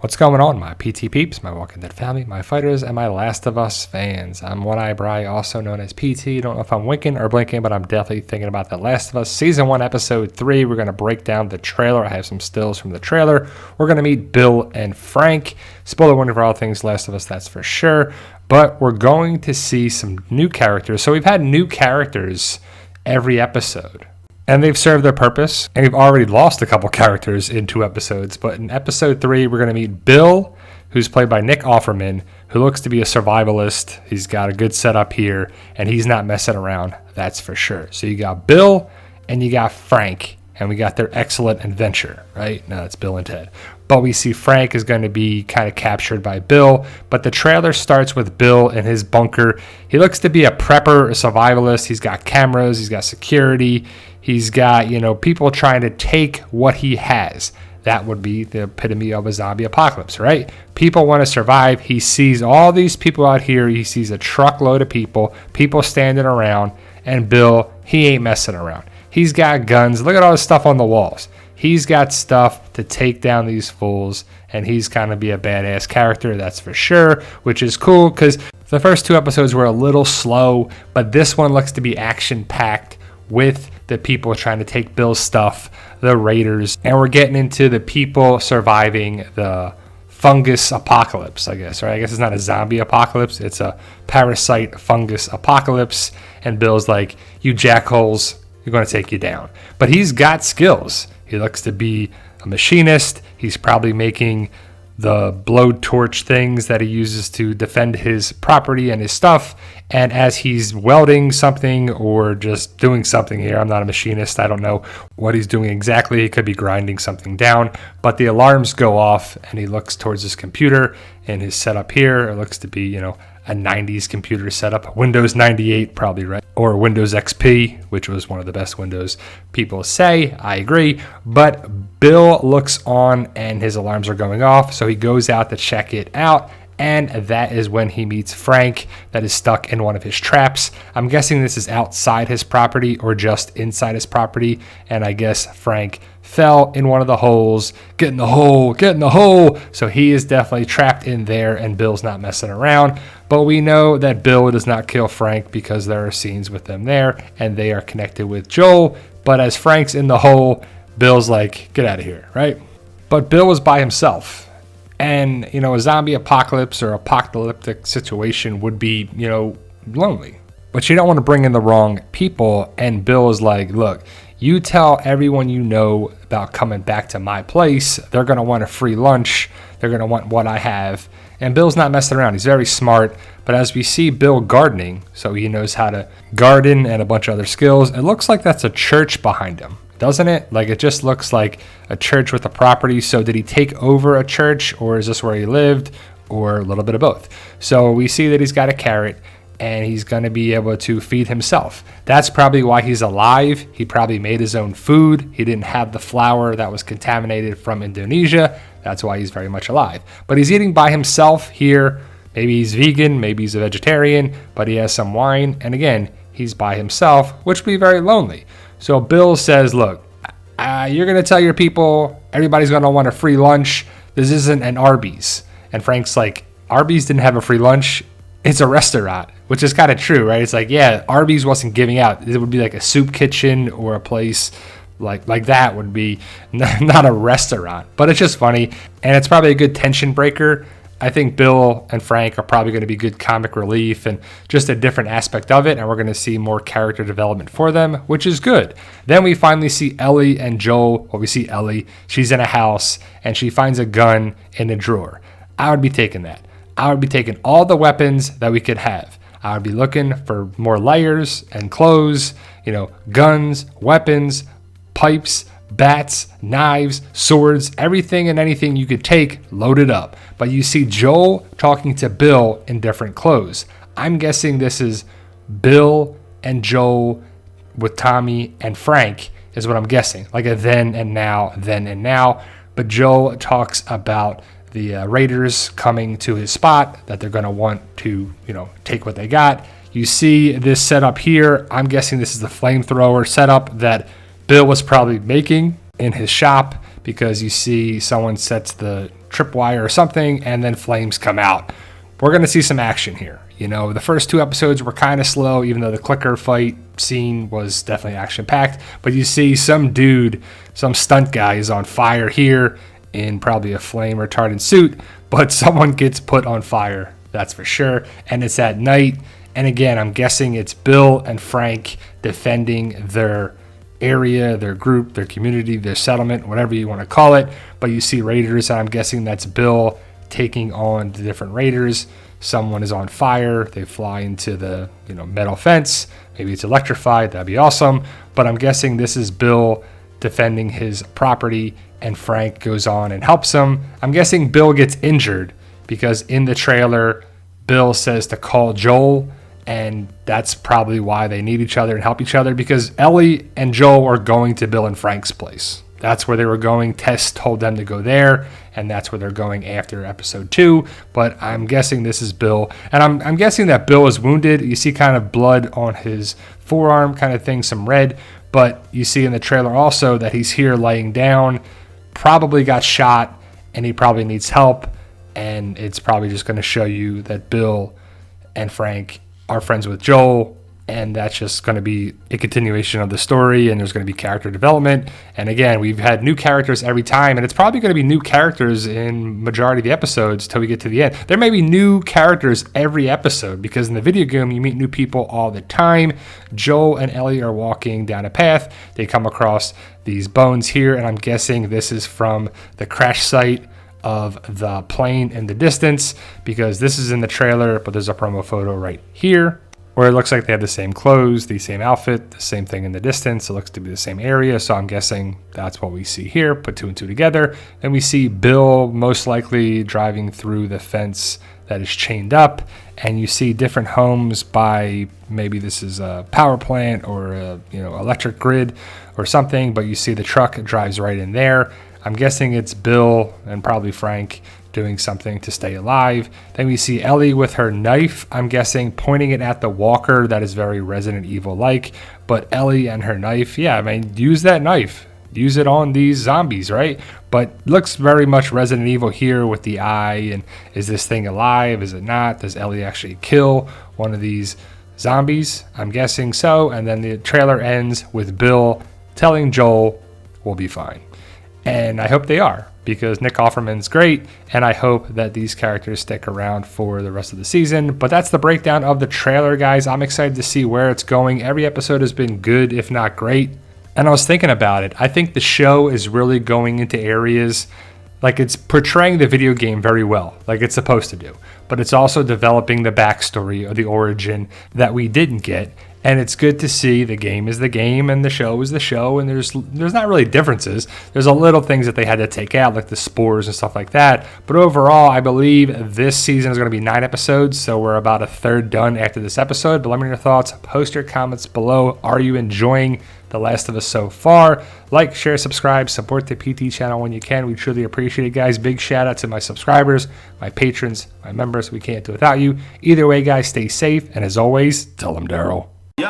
What's going on, my PT peeps, my Walking Dead family, my fighters, and my Last of Us fans? I'm One Eye Bry, also known as PT. Don't know if I'm winking or blinking, but I'm definitely thinking about The Last of Us Season 1, Episode 3. We're going to break down the trailer. I have some stills from the trailer. We're going to meet Bill and Frank. Spoiler warning for all things Last of Us, that's for sure. But we're going to see some new characters. So we've had new characters every episode, and they've served their purpose, and we've already lost a couple characters in 2 episodes. But in episode 3, we're going to meet Bill, who's played by Nick Offerman, who looks to be a survivalist. He's got a good setup here, and he's not messing around, that's for sure. So you got Bill, and you got Frank, and we got their excellent adventure, right? No, it's Bill and Ted. But we see Frank is going to be kind of captured by Bill. But the trailer starts with Bill in his bunker. He looks to be a prepper, a survivalist. He's got cameras. He's got security. He's got, people trying to take what he has. That would be the epitome of a zombie apocalypse, right? People want to survive. He sees all these people out here. He sees a truckload of people standing around. And Bill, he ain't messing around. He's got guns. Look at all the stuff on the walls. He's got stuff to take down these fools, and he's kind of be a badass character, that's for sure, which is cool because the first 2 episodes were a little slow, but this one looks to be action-packed with the people trying to take Bill's stuff, the raiders, and we're getting into the people surviving the fungus apocalypse, I guess, right? I guess it's not a zombie apocalypse, it's a parasite fungus apocalypse, and Bill's like, you jackholes, you're going to take you down. But he's got skills. He looks to be a machinist. He's probably making the blowtorch things that he uses to defend his property and his stuff. And as he's welding something or just doing something here, I'm not a machinist, I don't know what he's doing exactly. He could be grinding something down, but the alarms go off and he looks towards his computer, and his setup here, it looks to be, a 90s computer setup, Windows 98 probably, right? Or Windows XP, which was one of the best Windows people say. I agree. But Bill looks on and his alarms are going off, so he goes out to check it out. And that is when he meets Frank that is stuck in one of his traps. I'm guessing this is outside his property or just inside his property. And I guess Frank fell in one of the holes. Get in the hole, get in the hole. So he is definitely trapped in there, and Bill's not messing around. But we know that Bill does not kill Frank because there are scenes with them there and they are connected with Joel. But as Frank's in the hole, Bill's like, get out of here, right? But Bill was by himself. And, a zombie apocalypse or apocalyptic situation would be, lonely. But you don't want to bring in the wrong people. And Bill is like, look, you tell everyone you know about coming back to my place. They're going to want a free lunch. They're going to want what I have. And Bill's not messing around. He's very smart. But as we see Bill gardening, so he knows how to garden and a bunch of other skills, it looks like that's a church behind him. Doesn't it? Like, it just looks like a church with a property. So did he take over a church, or is this where he lived, or a little bit of both? So we see that he's got a carrot and he's going to be able to feed himself. That's probably why he's alive. He probably made his own food. He didn't have the flour that was contaminated from Indonesia. That's why he's very much alive. But he's eating by himself here. Maybe he's vegan, maybe he's a vegetarian, but he has some wine. And again, he's by himself, which would be very lonely. So Bill says, look, you're going to tell your people everybody's going to want a free lunch. This isn't an Arby's. And Frank's like, Arby's didn't have a free lunch. It's a restaurant, which is kind of true, right? It's like, yeah, Arby's wasn't giving out. It would be like a soup kitchen or a place like that would be not a restaurant. But it's just funny. And it's probably a good tension breaker. I think Bill and Frank are probably going to be good comic relief and just a different aspect of it. And we're going to see more character development for them, which is good. Then we finally see Ellie and Joel. Well, we see Ellie. She's in a house and she finds a gun in a drawer. I would be taking that. I would be taking all the weapons that we could have. I would be looking for more layers and clothes, guns, weapons, pipes, bats, knives, swords, everything and anything you could take, loaded up. But you see Joel talking to Bill in different clothes. I'm guessing this is Bill and Joel with Tommy and Frank is what I'm guessing. Like a then and now. But Joel talks about the raiders coming to his spot, that they're going to want to, take what they got. You see this setup here. I'm guessing this is the flamethrower setup that Bill was probably making in his shop, because you see someone sets the tripwire or something, and then flames come out. We're going to see some action here. You know, the first 2 episodes were kind of slow, even though the clicker fight scene was definitely action-packed. But you see some dude, some stunt guy is on fire here in probably a flame-retardant suit, but someone gets put on fire, that's for sure. And it's at night. And again, I'm guessing it's Bill and Frank defending their area, their group, their community, their settlement, whatever you want to call it. But you see raiders, and I'm guessing that's Bill taking on the different raiders. Someone is on fire. They fly into the metal fence. Maybe it's electrified. That'd be awesome. But I'm guessing this is Bill defending his property, and Frank goes on and helps him. I'm guessing Bill gets injured because in the trailer, Bill says to call Joel, and that's probably why they need each other and help each other, because Ellie and Joel are going to Bill and Frank's place. That's where they were going. Tess told them to go there, and that's where they're going after episode 2. But I'm guessing this is Bill, and I'm guessing that Bill is wounded. You see kind of blood on his forearm kind of thing, some red. But you see in the trailer also that he's here laying down, probably got shot, and he probably needs help. And it's probably just going to show you that Bill and Frank are friends with Joel, and that's just going to be a continuation of the story, and there's going to be character development. And again, we've had new characters every time, and it's probably going to be new characters in majority of the episodes till we get to the end. There may be new characters every episode, because in the video game, you meet new people all the time. Joel and Ellie are walking down a path. They come across these bones here, and I'm guessing this is from the crash site of the plane in the distance, because this is in the trailer, but there's a promo photo right here where it looks like they have the same clothes, the same outfit, the same thing in the distance. It looks to be the same area, so I'm guessing that's what we see here. Put 2 and 2 together, and we see Bill most likely driving through the fence that is chained up, and you see different homes by, maybe this is a power plant or a electric grid or something, but you see the truck drives right in there. I'm guessing it's Bill and probably Frank doing something to stay alive. Then we see Ellie with her knife, I'm guessing pointing it at the walker. That is very Resident Evil-like. But Ellie and her knife, yeah, I mean, use that knife. Use it on these zombies, right? But looks very much Resident Evil here with the eye. And is this thing alive? Is it not? Does Ellie actually kill one of these zombies? I'm guessing so. And then the trailer ends with Bill telling Joel, we'll be fine. And I hope they are, because Nick Offerman's great, and I hope that these characters stick around for the rest of the season. But that's the breakdown of the trailer, guys. I'm excited to see where it's going. Every episode has been good, if not great. And I was thinking about it. I think the show is really going into areas, like it's portraying the video game very well, like it's supposed to do. But it's also developing the backstory or the origin that we didn't get. And it's good to see the game is the game and the show is the show, and there's not really differences. There's a little things that they had to take out, like the spores and stuff like that. But overall, I believe this season is going to be 9 episodes, so we're about a third done after this episode. But let me know your thoughts. Post your comments below. Are you enjoying The Last of Us so far? Like, share, subscribe, support the PT channel when you can. We truly appreciate it, guys. Big shout out to my subscribers, my patrons, my members. We can't do it without you. Either way, guys, stay safe. And as always, tell them Daryl. Yo,